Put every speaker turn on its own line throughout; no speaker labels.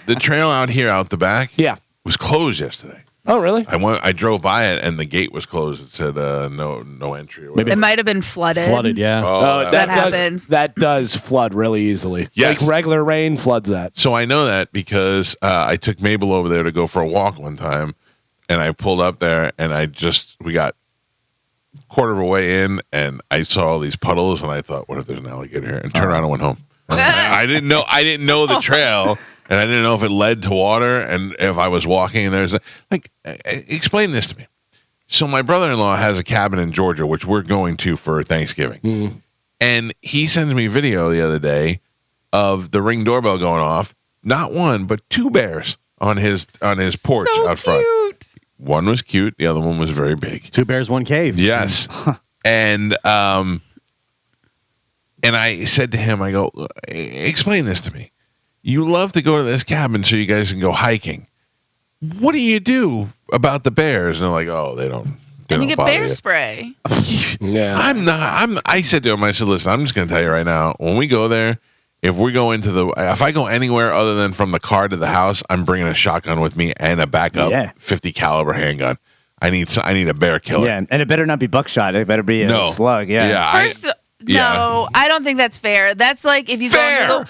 the trail out here, out the back, was closed yesterday.
Oh, really?
I drove by it, and the gate was closed. It said no entry. Or whatever.
It might have been flooded.
Flooded, yeah.
That happens.
That does flood really easily.
Yes.
Like regular rain floods that.
So I know that because I took Mabel over there to go for a walk one time, and I pulled up there, and we got quarter of a way in, and I saw all these puddles, and I thought, what if there's an alligator here? And turned around and went home. I didn't know the trail. And I didn't know if it led to water and if I was walking and there's explain this to me. So my brother-in-law has a cabin in Georgia, which we're going to for Thanksgiving. Mm. And he sends me video the other day of the Ring doorbell going off. Not one, but 2 bears on his porch out front.
Cute.
One was cute. The other one was very big.
2 bears, 1 cave.
Yes. And I said to him, I go, explain this to me. You love to go to this cabin so you guys can go hiking. What do you do about the bears? And they're like, oh, they don't.
And you get bear spray.
Yeah.
I said to him, I said, listen, I'm just going to tell you right now, when we go there, if I go anywhere other than from the car to the house, I'm bringing a shotgun with me and a backup 50 caliber handgun. I need a bear killer.
Yeah, and it better not be buckshot. It better be a slug. Yeah.
No, I don't think that's fair. That's like if you go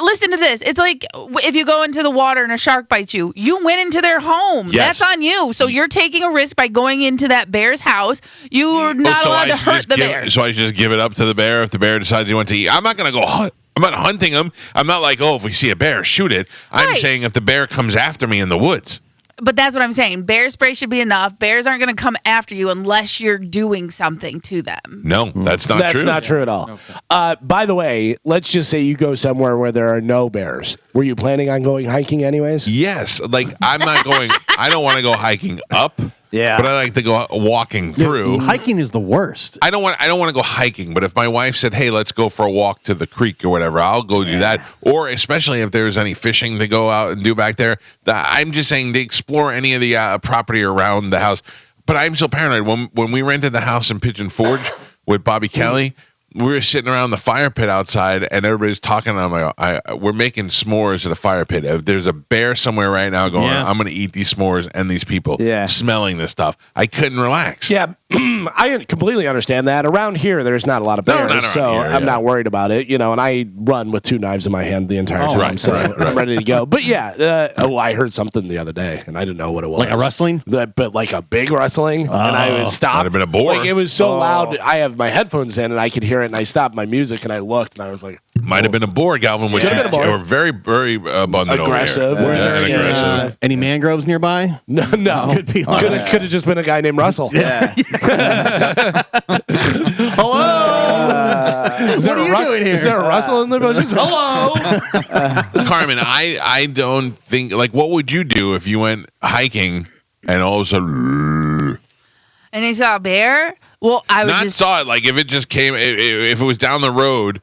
listen to this. It's like if you go into the water and a shark bites you, you went into their home.
Yes.
That's on you. So you're taking a risk by going into that bear's house. You're not allowed to hurt the bear.
So I should just give it up to the bear if the bear decides he wants to eat. I'm not going to go hunt. I'm not hunting him. I'm not like, if we see a bear, shoot it. I'm saying if the bear comes after me in the woods.
But that's what I'm saying. Bear spray should be enough. Bears aren't going to come after you unless you're doing something to them.
No, that's not true.
That's not true at all. Okay. By the way, let's just say you go somewhere where there are no bears. Were you planning on going hiking anyways?
Yes. Like, I'm not going, I don't want to go hiking up.
Yeah.
But I like to go walking through.
Hiking is the worst.
I don't want to go hiking, but if my wife said, hey, let's go for a walk to the creek or whatever, I'll go do that. Or especially if there's any fishing to go out and do back there. I'm just saying to explore any of the property around the house. But I'm so paranoid. When we rented the house in Pigeon Forge with Bobby Kelly, we were sitting around the fire pit outside, and everybody's talking. And I'm like, we're making s'mores at a fire pit. If there's a bear somewhere right now going, I'm going to eat these s'mores and these people smelling this stuff. I couldn't relax.
Yeah, I completely understand that. Around here, there's not a lot of bears, I'm not worried about it. And I run with 2 knives in my hand the entire time, I'm ready to go. But I heard something the other day, and I didn't know what it was.
Like a rustling?
But like a big rustling, and I would stop.
Might have been a boar.
Like, it was so loud. I have my headphones in, and I could hear it, and I stopped my music, and I looked, and I was like,
might have been a boar, Galvin, which were very, very abundant
aggressive.
over here. Aggressive.
Any mangroves nearby?
No. Could have just been a guy named Russell.
Yeah.
Hello.
What are you doing here?
Is there a Russell in the bushes? Hello.
Carmen, I don't think, like, what would you do if you went hiking and all of a sudden,
and you saw a bear? Well, I would
saw it. Like, if it just came, if it was down the road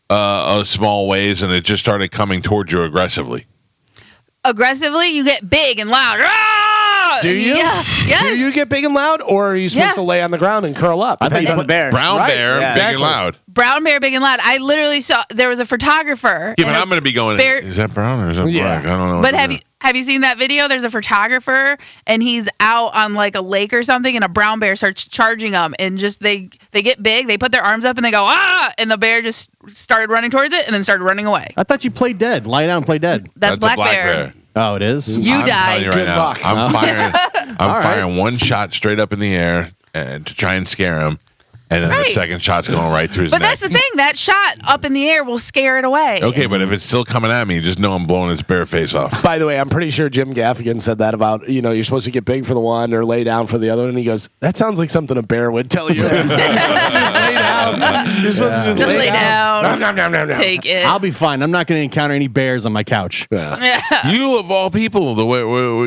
a small ways and it just started coming towards you aggressively.
Aggressively, you get big and loud. Ah!
Do you?
Yeah. Yes.
Do you get big and loud, or are you supposed to lay on the ground and curl up?
I think it's on the bear.
Brown bear, big and loud.
Brown bear, big and loud. I literally saw there was a photographer.
Yeah, but I'm going to be going. Is that brown or is that black? I don't know.
But have you seen that video? There's a photographer and he's out on like a lake or something, and a brown bear starts charging them, and just they get big, they put their arms up and they go and the bear just started running towards it and then started running away.
I thought you played dead. Lie down and play dead.
That's black bear.
Oh, it is?
You died.
Right now, I'm firing one shot straight up in the air to try and scare him. And then the second shot's going right through his neck.
But that's the thing. That shot up in the air will scare it away.
Okay, but if it's still coming at me, just know I'm blowing its bare face off.
By the way, I'm pretty sure Jim Gaffigan said that about, you're supposed to get big for the one or lay down for the other. And he goes, that sounds like something a bear would tell you. Lay down. You're supposed to just lay down.
Nom. Take it.
I'll be fine. I'm not going to encounter any bears on my couch.
Yeah.
You, of all people, the way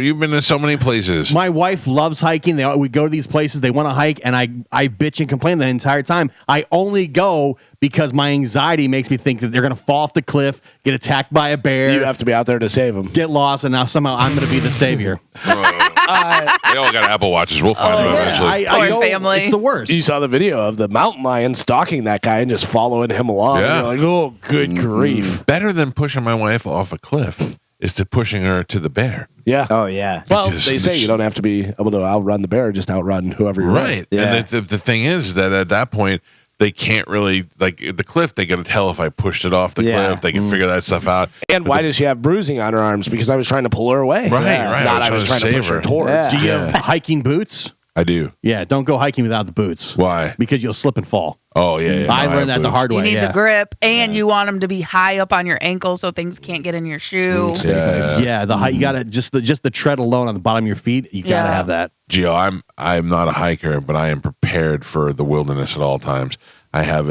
you've been to so many places.
My wife loves hiking. We go to these places. They want to hike, and I bitch and complain the entire time. I only go because my anxiety makes me think that they're going to fall off the cliff, get attacked by a bear.
You have to be out there to save them.
Get lost, and now somehow I'm going to be the savior.
They all got Apple Watches. We'll find them eventually.
Poor family.
It's the worst.
You saw the video of the mountain lion stalking that guy and just following him along.
Yeah.
You're like, oh, good grief.
Better than pushing my wife off a cliff is to pushing her to the bear.
Yeah.
Oh yeah.
Well,
Because
they say you don't have to be able to outrun the bear, just outrun whoever you're
right.
Yeah.
And the thing is that at that point, they can't really, like, the cliff, they can tell if I pushed it off the cliff. They can figure that stuff out.
And why does she have bruising on her arms? Because I was trying to pull her away.
Right.
Not I was trying to push her towards.
Yeah.
Do you have hiking boots?
I do.
Yeah, don't go hiking without the boots.
Why?
Because you'll slip and fall.
Oh, yeah.
I learned that the hard way.
You need
yeah.
the grip, and you want them to be high up on your ankle so things can't get in your shoe.
Yeah, the height. You gotta just the tread alone on the bottom of your feet. You gotta have that.
Gio, I'm not a hiker, but I am prepared for the wilderness at all times. I have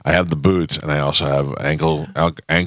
I have the boots, and I also have ankle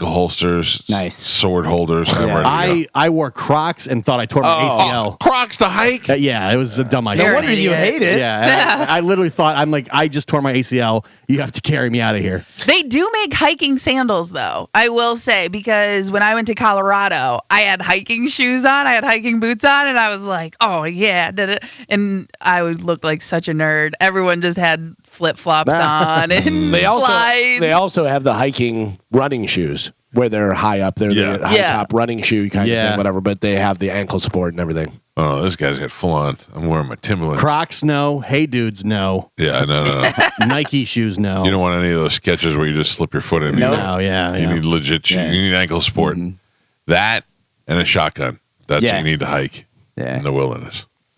holsters,
Nice
sword holders. I'm ready to go.
I wore Crocs and thought I tore my ACL.
Crocs to hike?
Yeah, it was a dumb idea.
You're
No
an
wonder you
idiot.
hate it.
Yeah, I literally thought I just tore my ACL. You have to carry me out of here.
They do make hiking sandals, though, I will say, because when I went to Colorado, I had hiking shoes on, I had hiking boots on, and I was like, oh, yeah, did it. And I would look like such a nerd. Everyone just had flip-flops on and slides.
They also have the hiking running shoes where they're high up. They're the high top running shoe kind of thing, whatever, but they have the ankle support and everything.
Oh, this guy's got full on. I'm wearing my Timberlands.
Crocs, no. Hey dudes, no.
Yeah, no.
Nike shoes, no.
You don't want any of those sketches where you just slip your foot in.
No, yeah.
You need legit shoes. You need ankle support. That and a shotgun. That's what you need to hike in the wilderness.